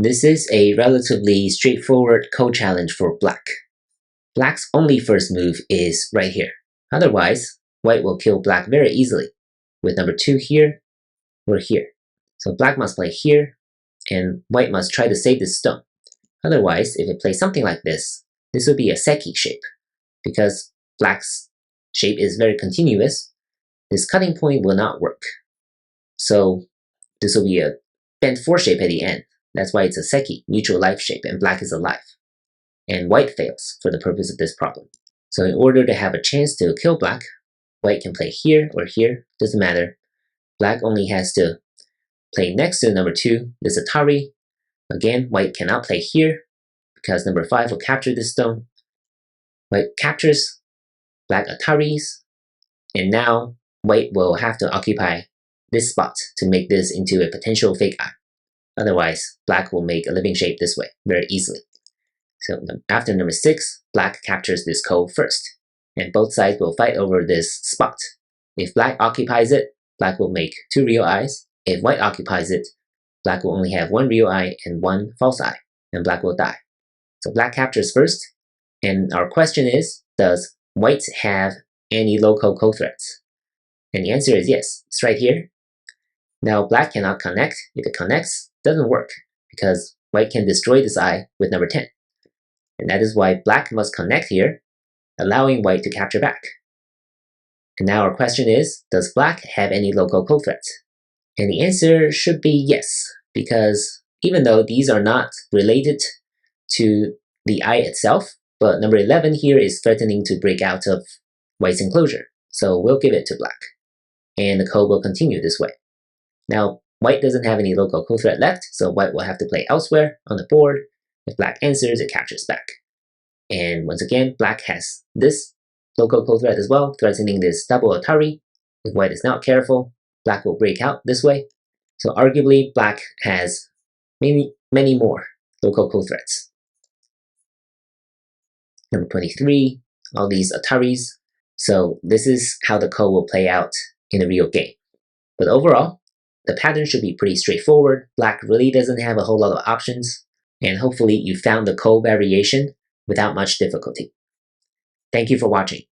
This is a relatively straightforward code challenge for black. Black's only first move is right here. Otherwise, white will kill black very easily with number 2 here or here. So black must play here, and white must try to save this stone. Otherwise, if it plays something like this would be a seki shape. Because black's shape is very continuous, this cutting point will not work. So this will be a bent 4 shape at the end. That's why it's a seki, neutral life shape, and black is alive. And white fails for the purpose of this problem. So in order to have a chance to kill black, white can play here or here, doesn't matter. Black only has to play next to number 2, this Atari. Again, white cannot play here because number 5 will capture this stone. White captures, black Ataris, and now white will have to occupy this spot to make this into a potential fake eye. Otherwise, black will make a living shape this way very easily. So after number 6, black captures this ko first, and both sides will fight over this spot. If black occupies it, black will make 2 real eyes. If white occupies it, black will only have 1 real eye and 1 false eye, and black will die. So black captures first, and our question is, does white have any local co-threats? And the answer is yes, it's right here. Now black cannot connect. If it connects, it doesn't work, because white can destroy this eye with number 10. And that is why black must connect here, allowing white to capture back. And now our question is, does black have any local co-threats? And the answer should be yes, because even though these are not related to the eye itself, but number 11 here is threatening to break out of white's enclosure, so we'll give it to black. And the code will continue this way. Now, white doesn't have any local co-threat left, so white will have to play elsewhere on the board. If black answers, it captures back. And once again, black has this local co-threat as well, threatening this double Atari. If white is not careful, black will break out this way. So arguably, black has many more local co-threats. Number 23, all these Ataris. So this is how the code will play out in a real game. But overall, the pattern should be pretty straightforward. Black really doesn't have a whole lot of options, and hopefully you found the code variation without much difficulty. Thank you for watching.